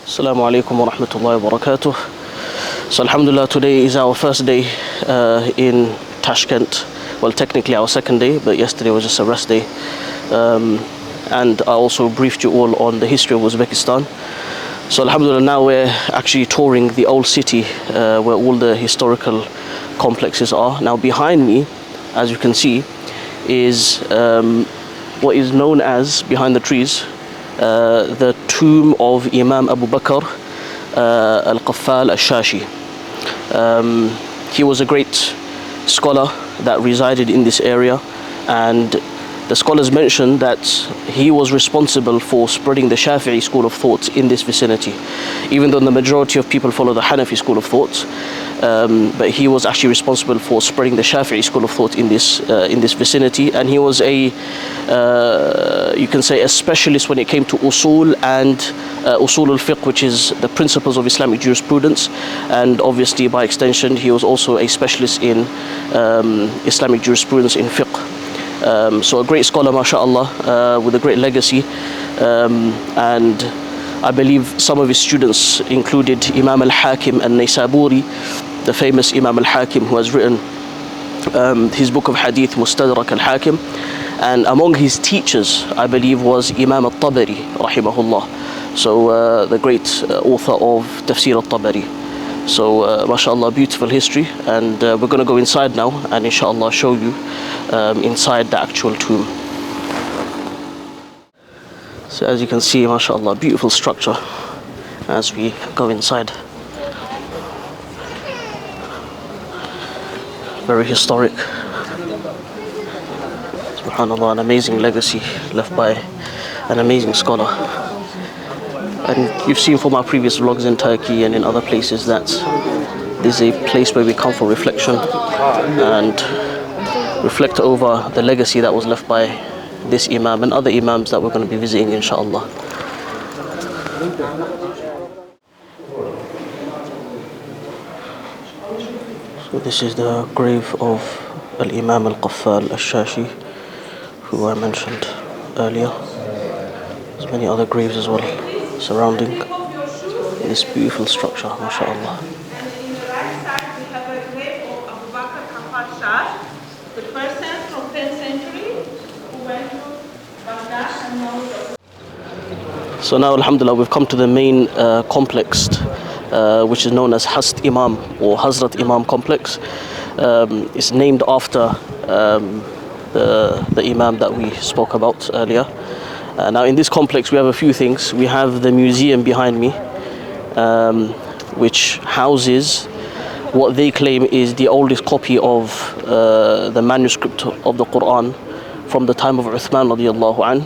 Assalamu alaikum wa rahmatullahi wa barakatuh. So alhamdulillah, today is our first day in Tashkent. Well, technically our second day, but yesterday was just a rest day. And I also briefed you all on the history of Uzbekistan. So alhamdulillah, now we're actually touring the old city where all the historical complexes are. Now behind me, as you can see, is what is known as, behind the trees, the tomb of Imam Abu Bakr Al Qaffal Al Shashi. He was a great scholar that resided in this area, and the scholars mention that he was responsible for spreading the Shafi'i school of thought in this vicinity, even though the majority of people follow the Hanafi school of thought. But he was actually responsible for spreading the Shafi'i school of thought in this vicinity, and he was a you can say a specialist when it came to usul and usul al-fiqh, which is the principles of Islamic jurisprudence, and obviously by extension he was also a specialist in Islamic jurisprudence in fiqh. So a great scholar, mashallah, with a great legacy, and I believe some of his students included Imam al-Hakim al-Naysaburi, the famous Imam al-Hakim, who has written his book of hadith, Mustadrak al-Hakim. And among his teachers, I believe, was Imam al-Tabari, rahimahullah. So the great author of Tafsir al-Tabari. So mashallah, beautiful history, and we're going to go inside now and inshallah show you inside the actual tomb. So as you can see, mashallah, beautiful structure as we go inside. Very historic. SubhanAllah, an amazing legacy left by an amazing scholar. And you've seen from our previous vlogs in Turkey and in other places that this is a place where we come for reflection and reflect over the legacy that was left by this Imam and other Imams that we're going to be visiting, inshallah. So this is the grave of Al-Imam Al-Qaffal Al-Shashi, who I mentioned earlier. There's many other graves as well surrounding this beautiful structure, mashallah. And in the right side we have a grave of Abu Bakr Qaffal, the person from 10th century who went to Baghdad and now. So now, alhamdulillah, we've come to the main complex, which is known as Hast Imam or Hazrat Imam Complex. It's named after the Imam that we spoke about earlier. Now in this complex we have a few things. We have the museum behind me, which houses what they claim is the oldest copy of the manuscript of the Quran from the time of Uthman radiallahu anh.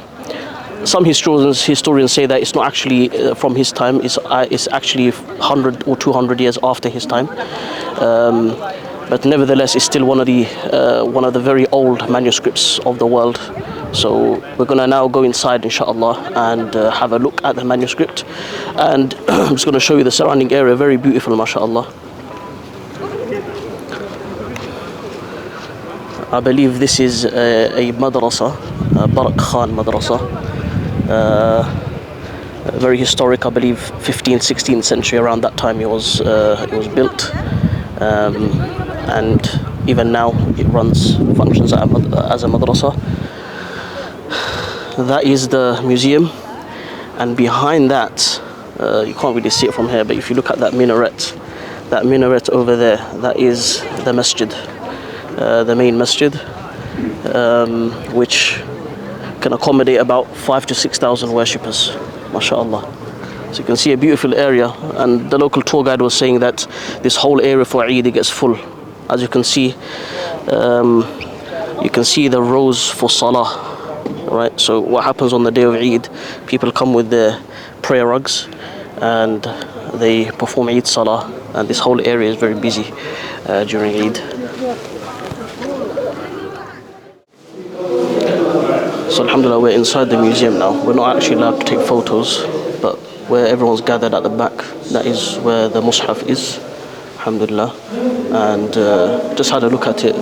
Some historians say that it's not actually from his time, it's actually 100 or 200 years after his time. But nevertheless, it's still one of the very old manuscripts of the world. So we're going to now go inside, inshallah, and have a look at the manuscript. And I'm just going to show you the surrounding area. Very beautiful, mashallah. I believe this is a madrasah, Barak Khan Madrasah. Very historic, I believe 15th, 16th century, around that time it was built. And even now it functions as a madrasa. That is the museum, and behind that, you can't really see it from here, but if you look at that minaret over there, that is the masjid, the main masjid, which can accommodate about 5,000 to 6,000 worshippers, mashallah. So you can see a beautiful area, and the local tour guide was saying that this whole area for Eid, it gets full. As you can see the rows for Salah, right? So what happens on the day of Eid, people come with their prayer rugs and they perform Eid Salah, and this whole area is very busy during Eid. So alhamdulillah, we're inside the museum now. We're not actually allowed to take photos, but where everyone's gathered at the back, that is where the Mushaf is, alhamdulillah. And just had a look at it.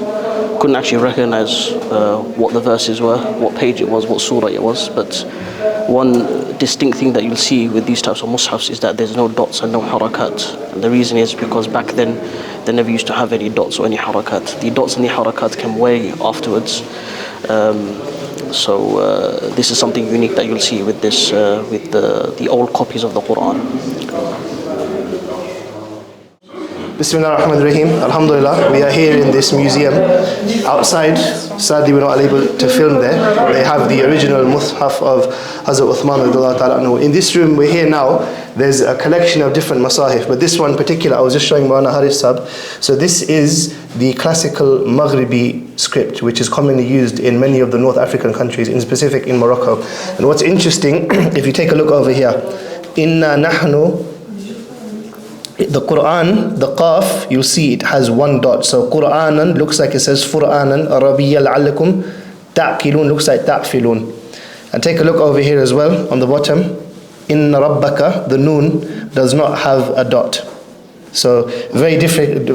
Couldn't actually recognize what the verses were, what page it was, what surah it was, but one distinct thing that you'll see with these types of mushafs is that there's no dots and no harakat. And the reason is because back then they never used to have any dots or any harakat. The dots and the harakat came way afterwards. So this is something unique that you'll see with this, with the old copies of the Quran. Bismillah ar-Rahman ar-Rahim. Alhamdulillah, we are here in this museum. Outside, sadly we're not able to film there. They have the original Mushaf of Hast Uthmani Musuem. In this room we're here now, there's a collection of different masahif, but this one in particular, I was just showing Maulana Haris Sab. So this is the classical Maghribi script, which is commonly used in many of the North African countries, in specific in Morocco. And what's interesting, if you take a look over here, Inna nahnu, the Quran, the Qaf, you'll see it has one dot. So Qur'anan looks like it says Fur'anan, Arabiyya la'allakum ta'qilun looks like ta'filun. And take a look over here as well on the bottom. Inna Rabbaka, the Noon does not have a dot. So very different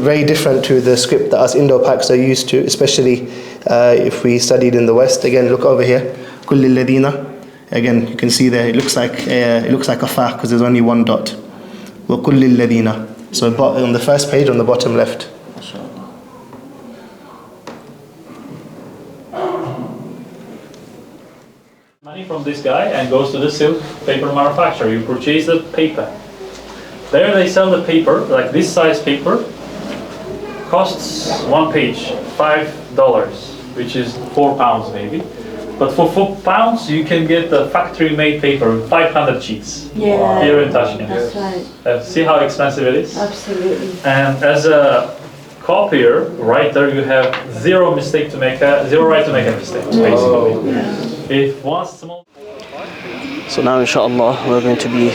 to the script that us Indo-Paks are used to, especially if we studied in the West. Again, look over here. Kulli ladina. Again, you can see there. It looks like a fa because there's only one dot. وَكُلِّ الَّذِينَ. So on the first page on the bottom left. Money from this guy and goes to the silk paper manufacturer. You purchase the paper. There they sell the paper, like this size paper, costs one page $5, which is £4 maybe. But for £4, you can get the factory-made paper, 500 sheets here in Tashkent. That's right. See how expensive it is? Absolutely. And as a copier, writer, you have zero right to make a mistake, basically. If one small... So now inshallah we're going to be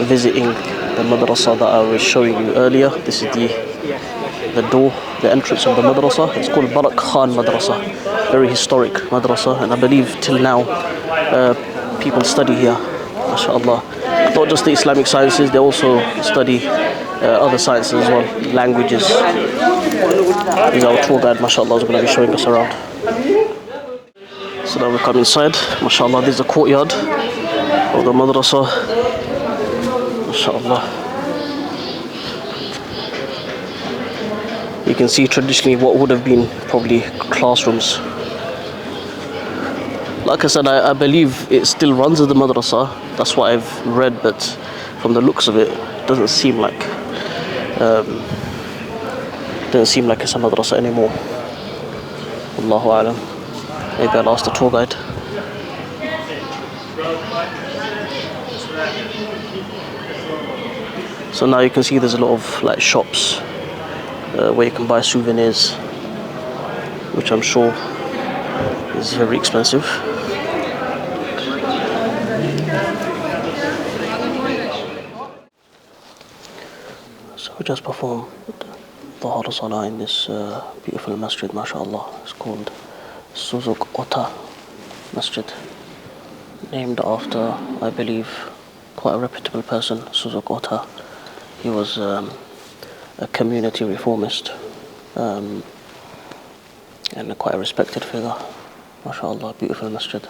visiting the madrasa that I was showing you earlier. This is the door, the entrance of the madrasa. It's called Barak Khan Madrasah. Very historic madrasa, and I believe till now people study here, mashallah. Not just the Islamic sciences, they also study other sciences as well, languages. Here's our tour guide, mashallah, is going to be showing us around. So now we come inside, mashallah. This is the courtyard of the madrasa, mashallah. You can see traditionally what would have been probably classrooms. Like I said, I believe it still runs as the madrasa. That's what I've read, but from the looks of it, it doesn't seem like it's a madrasa anymore. Allahu alam. Maybe I'll ask the tour guide. So now you can see there's a lot of like shops where you can buy souvenirs, which I'm sure is very expensive. So we just performed the Salah in this beautiful masjid, mashallah. It's called Suzuk Ota Masjid, named after, I believe, quite a reputable person, Suzuk Ota. He was a community reformist and quite a respected figure. MashaAllah, beautiful masjid.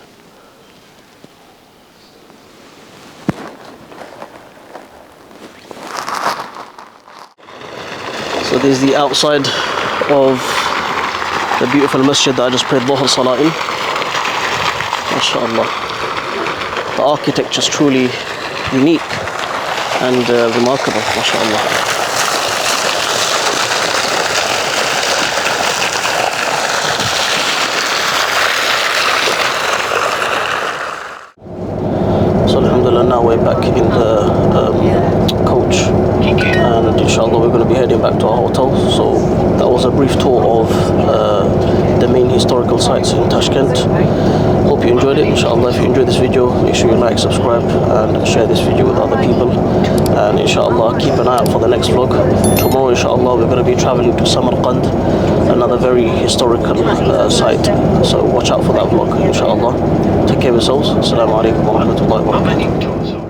So this is the outside of the beautiful masjid that I just prayed Dhuhr Salah in. MashaAllah. The architecture is truly unique and remarkable, MashaAllah. Now we're back in the coach, and inshallah we're going to be heading back to our hotel. So that was a brief tour of the main historical sites in Tashkent. Hope you enjoyed it. Inshallah, if you enjoyed this video, make sure you like, subscribe and share this video with other people, and inshallah keep an eye out for the next vlog. Tomorrow inshallah we're going to be traveling to Samarkand, another very historical site, so watch out for that vlog inshallah. Take care of yourselves. Assalamu alaikum wa rahmatullahi wa barakatuh.